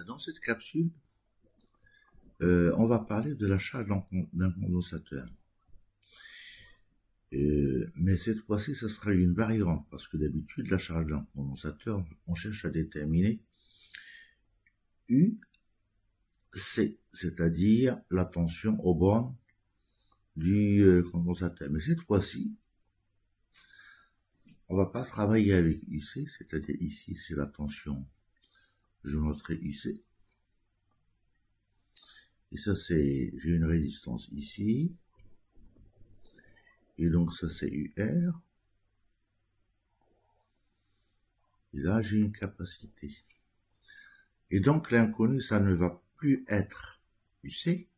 Dans cette capsule, on va parler de la charge d'un condensateur. Mais cette fois-ci, ça sera une variante, parce que d'habitude, la charge d'un condensateur, on cherche à déterminer UC, c'est-à-dire la tension aux bornes du condensateur. Mais cette fois-ci, on va pas travailler avec UC, c'est-à-dire ici, c'est la tension, je noterai UC. Et ça, j'ai une résistance ici. Et donc ça, c'est UR. Et là, j'ai une capacité. Et donc, l'inconnu, ça ne va plus être UC,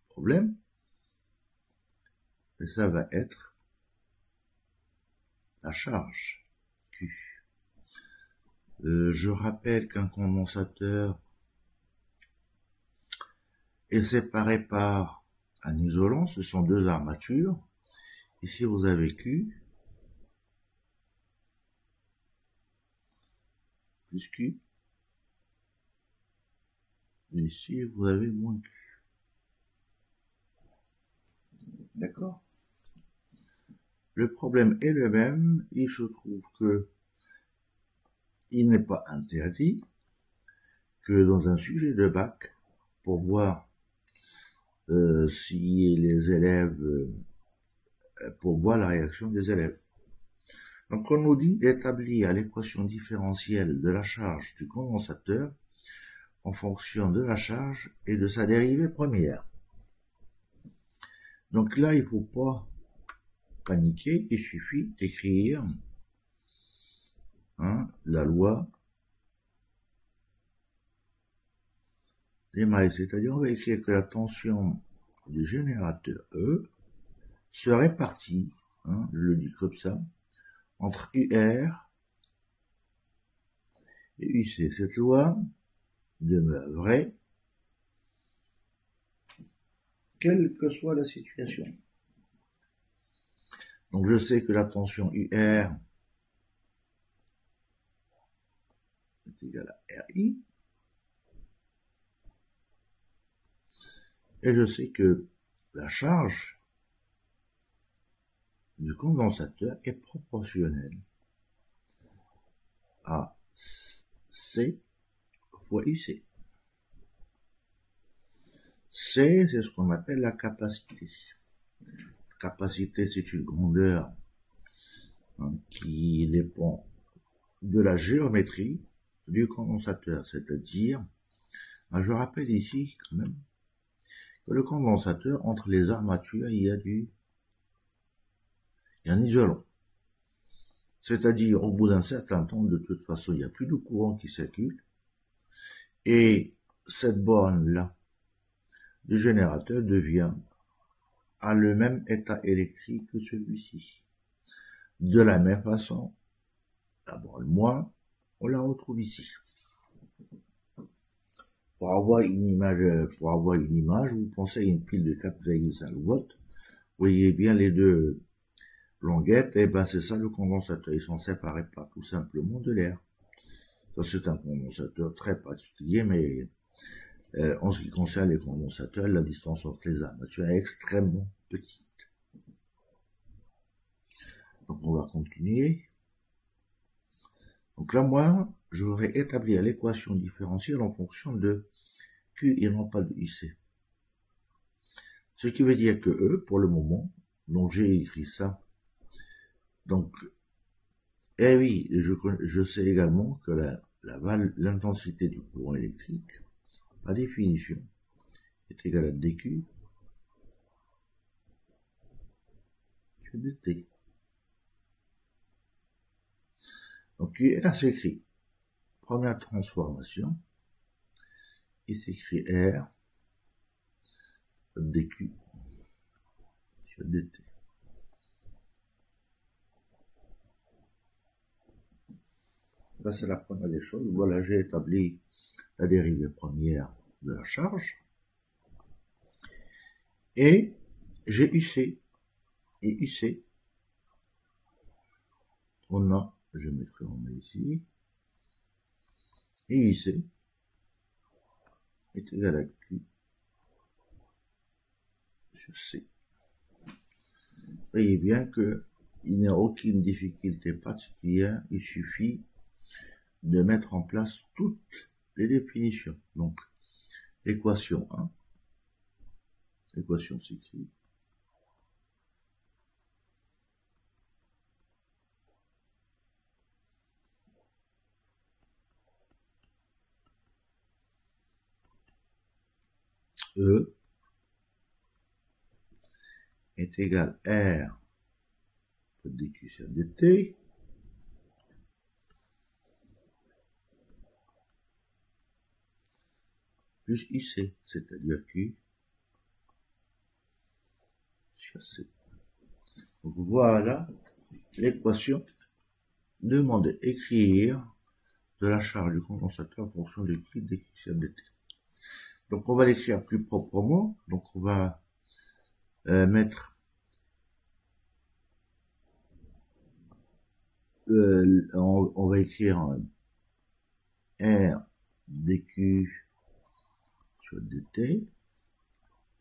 problème, mais ça va être la charge Q. Je rappelle qu'un condensateur est séparé par un isolant, ce sont deux armatures. Ici, vous avez Q plus Q. Et ici, vous avez moins Q. D'accord? Le problème est le même. Il se trouve que il n'est pas interdit que dans un sujet de bac, pour voir si les élèves, pour voir la réaction des élèves. Donc on nous dit établir l'équation différentielle de la charge du condensateur en fonction de la charge et de sa dérivée première. Donc là, il ne faut pas paniquer, il suffit d'écrire la loi des mailles, c'est-à-dire on va écrire que la tension du générateur E se répartit, je le dis comme ça, entre UR et UC. Cette loi demeure vraie, quelle que soit la situation. Donc je sais que la tension UR est égale à RI, et je sais que la charge du condensateur est proportionnelle à C fois UC. C, c'est ce qu'on appelle la capacité. Capacité, c'est une grandeur qui dépend de la géométrie du condensateur, c'est-à-dire, je rappelle ici quand même que le condensateur, entre les armatures, il y a un isolant. C'est-à-dire, au bout d'un certain temps, de toute façon, il n'y a plus de courant qui circule, et cette borne-là du générateur a le même état électrique que celui-ci. De la même façon, la borne moins, on la retrouve ici. Pour avoir une image, vous pensez à une pile de 4,5 volts. Vous voyez bien les deux longuettes, et ben c'est ça le condensateur. Ils sont séparés par tout simplement de l'air. Ça, c'est un condensateur très particulier, mais en ce qui concerne les condensateurs, la distance entre les armatures est extrêmement petite. Donc on va continuer. Donc là, moi, je vais établir l'équation différentielle en fonction de Q et non pas de IC. Ce qui veut dire que E, pour le moment, donc j'ai écrit ça. Donc, eh oui, je sais également que l'intensité du courant électrique, par définition, est égale à dQ sur dt. Donc, R s'écrit, première transformation, il s'écrit R dQ sur dt. Là, c'est la première des choses. Voilà, j'ai établi la dérivée première de la charge. Et j'ai UC. Et UC, je mettrai en main ici. Et UC, est égal à Q sur C. Voyez bien que il n'y a aucune difficulté particulière, il suffit de mettre en place toutes les définitions. Donc, équation 1, l'équation s'écrit E est égal à R dQ sur dt plus IC, c'est-à-dire Q sur C. Donc voilà l'équation demandée. Écrire de la charge du condensateur en fonction de Q dQ sur dt. Donc on va l'écrire plus proprement. Donc on va mettre on va écrire R dQ sur dt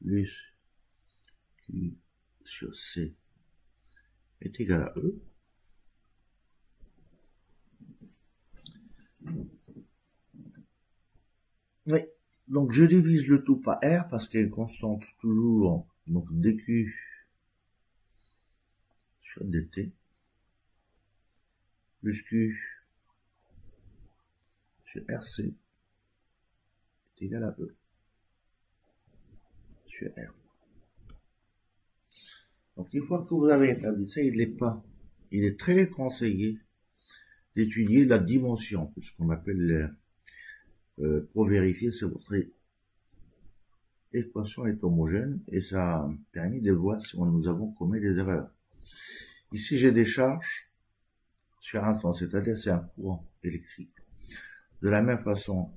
plus Q sur C est égal à E. Oui, donc je divise le tout par R parce qu'elle est constante toujours, donc dQ sur dt plus Q sur RC est égal à E sur R. Donc une fois que vous avez établi ça, il est très conseillé d'étudier la dimension, ce qu'on appelle pour vérifier si votre équation est homogène, et ça permet de voir si nous avons commis des erreurs. Ici j'ai des charges sur un temps, c'est-à-dire c'est un courant électrique. De la même façon,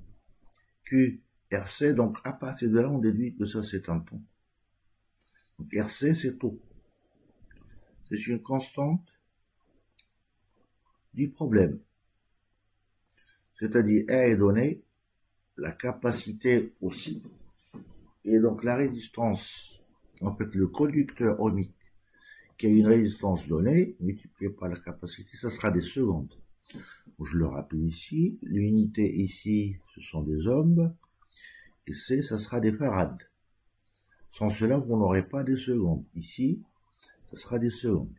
Q, RC, donc à partir de là on déduit que ça c'est un temps. Donc RC c'est taux. C'est une constante du problème. C'est-à-dire R est donné, la capacité aussi, et donc la résistance, en fait le conducteur ohmique, qui a une résistance donnée, multipliée par la capacité, ça sera des secondes. Donc, je le rappelle ici, l'unité ici, ce sont des ohms, et C, ça sera des farad. Sans cela, vous n'aurez pas des secondes. Ici, ça sera des secondes.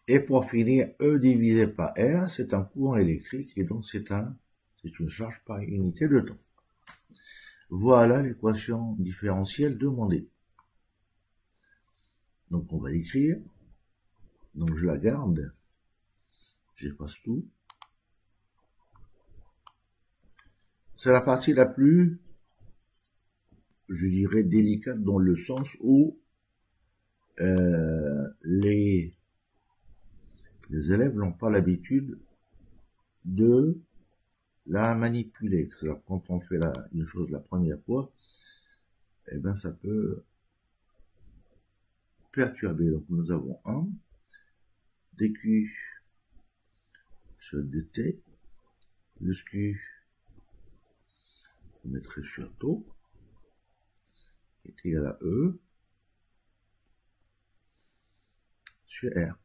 Et pour finir, E divisé par R, c'est un courant électrique, et donc c'est une charge par unité de temps. Voilà l'équation différentielle demandée. Donc on va écrire. Donc je la garde. J'efface tout. C'est la partie la plus, je dirais, délicate dans le sens où les élèves n'ont pas l'habitude de la manipuler. Alors, quand on fait une chose la première fois, eh ben ça peut perturber. Donc nous avons 1 dQ sur dt plus Q, je mettrai sur taux, est égal à E sur R.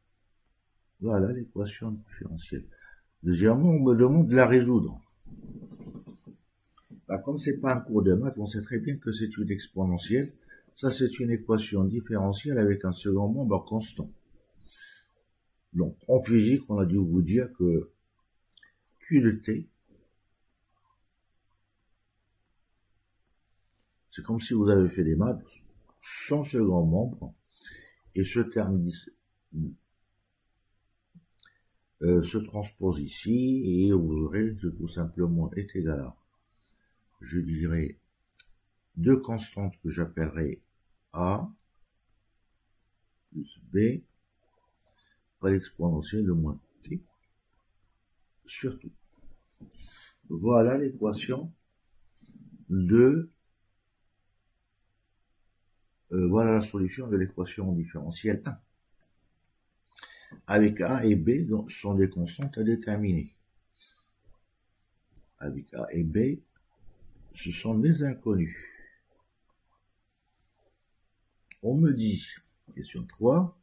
Voilà l'équation différentielle. Deuxièmement, on me demande de la résoudre. Bah, comme c'est pas un cours de maths, on sait très bien que c'est une exponentielle. Ça, c'est une équation différentielle avec un second membre constant. Donc, en physique, on a dû vous dire que Q de T, c'est comme si vous avez fait des maths sans second membre, et ce terme se transpose ici, et vous aurez tout simplement est égal à, je dirais, deux constantes que j'appellerai A plus B par l'exponentielle de moins T sur tout. Voilà l'équation de voilà la solution de l'équation différentielle 1. Avec A et B, donc, sont des constantes à déterminer. Avec A et B, ce sont mes inconnus. On me dit, question 3,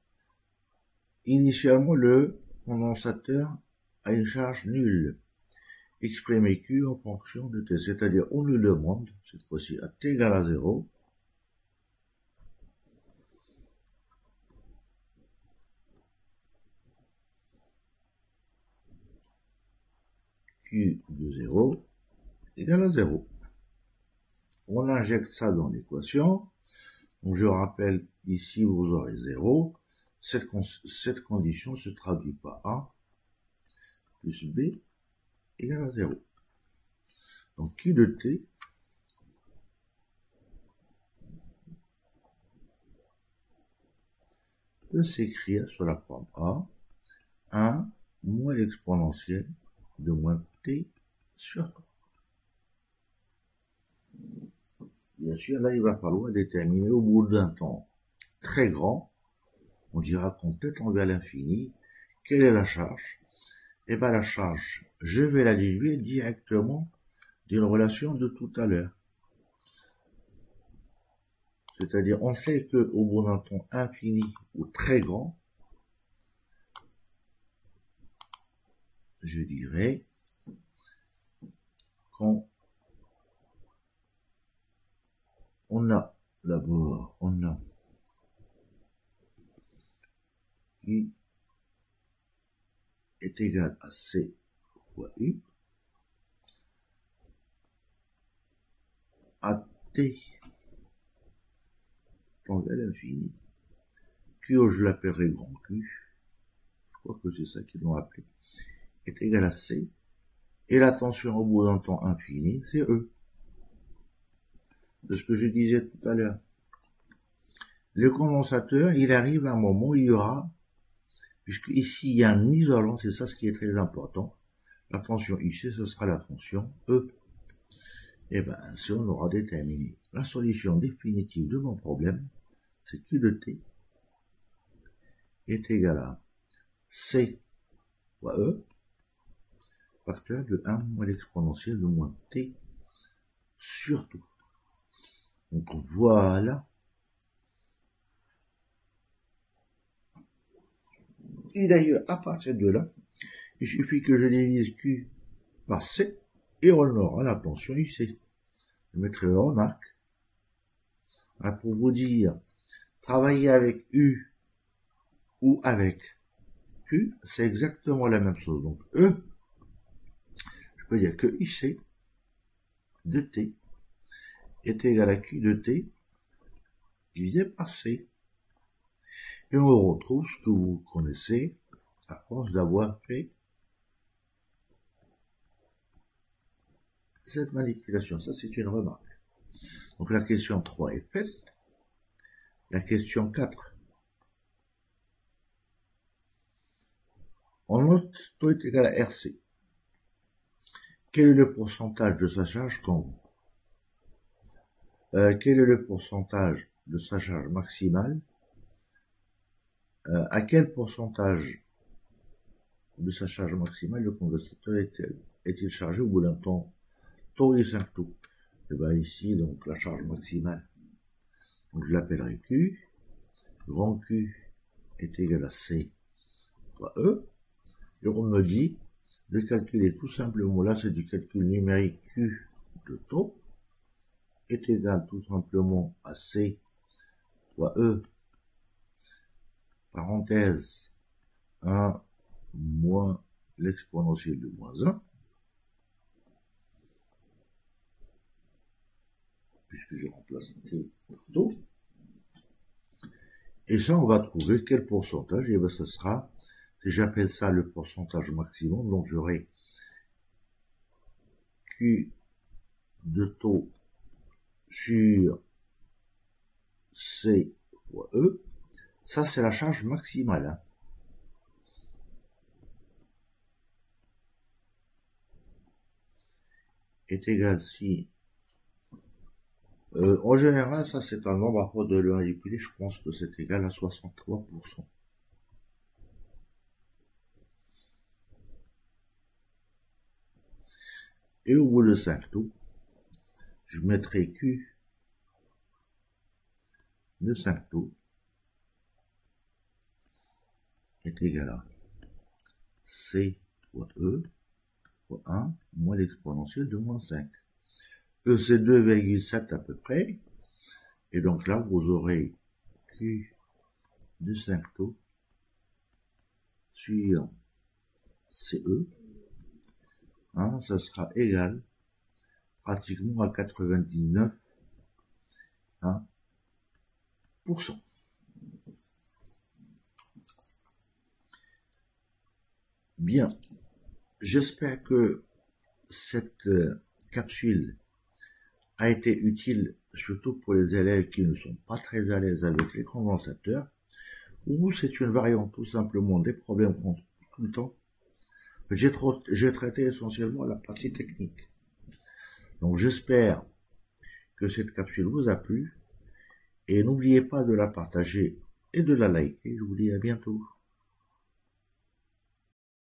initialement le condensateur a une charge nulle. Exprimer Q en fonction de T, c'est-à-dire on nous demande, cette fois-ci à T égale à 0, Q de 0 égale à 0. On injecte ça dans l'équation. Donc je rappelle, ici vous aurez 0. Cette condition se traduit par A plus B égale à 0. Donc Q de T peut s'écrire sur la forme A, 1 moins l'exponentielle de moins T sur 3. Bien sûr, là, il va falloir déterminer au bout d'un temps très grand, on dira qu'on peut tendre à l'infini, quelle est la charge? Eh bien, la charge, je vais la déduire directement d'une relation de tout à l'heure. C'est-à-dire, on sait qu'au bout d'un temps infini ou très grand, je dirais qu'on a d'abord, on a qui est égal à C fois U à T tend à l'infini. Q, je l'appellerai grand Q, je crois que c'est ça qu'ils l'ont appelé, est égal à C, et la tension au bout d'un temps infini, c'est E. De ce que je disais tout à l'heure. Le condensateur, il arrive à un moment où il y aura, puisque ici il y a un isolant, c'est ça ce qui est très important, la tension ici, ce sera la tension E. Et bien, si on aura déterminé la solution définitive de mon problème, c'est Q de T est égal à C fois E, facteur de 1 moins l'exponentielle de moins T sur tout. Donc voilà. Et d'ailleurs, à partir de là, il suffit que je divise Q par C et on aura la tension IC. Je mettrai une remarque. Pour vous dire, travailler avec U ou avec Q, c'est exactement la même chose. Donc E, je peux dire que IC de T est égal à Q de T divisé par C. Et on retrouve ce que vous connaissez à force d'avoir fait cette manipulation. Ça, c'est une remarque. Donc la question 3 est faite. La question 4. On note taux est égal à RC. Quel est le pourcentage de sa charge quand vous quel est le pourcentage de sa charge maximale? À quel pourcentage de sa charge maximale le condensateur est-il chargé au bout d'un temps? Taux et 5 taux. Et bien ici, donc la charge maximale, donc je l'appellerai Q. Grand Q est égal à C fois E. Et on me dit de calculer tout simplement, là c'est du calcul numérique, Q de taux est égal tout simplement à C fois E, parenthèse, 1 moins l'exponentielle de moins 1, puisque je remplace T par taux. Et ça, on va trouver quel pourcentage, et bien ça sera, si j'appelle ça le pourcentage maximum, donc j'aurai Q de taux sur C fois E, ça c'est la charge maximale. Hein. Est égal si... en général, ça c'est un nombre à force de le manipuler, je pense que c'est égal à 63%. Et au bout de 5 tours, je mettrai Q de 5 taux est égal à C fois E fois 1 moins l'exponentielle de moins 5. E, c'est 2,7 à peu près. Et donc là, vous aurez Q de 5 taux sur CE. Hein, ça sera égal pratiquement à 99%. Hein, Bien, j'espère que cette capsule a été utile surtout pour les élèves qui ne sont pas très à l'aise avec les condensateurs, ou c'est une variante tout simplement des problèmes qu'on trouve tout le temps. J'ai traité essentiellement la partie technique. Donc j'espère que cette capsule vous a plu, et n'oubliez pas de la partager et de la liker. Je vous dis à bientôt.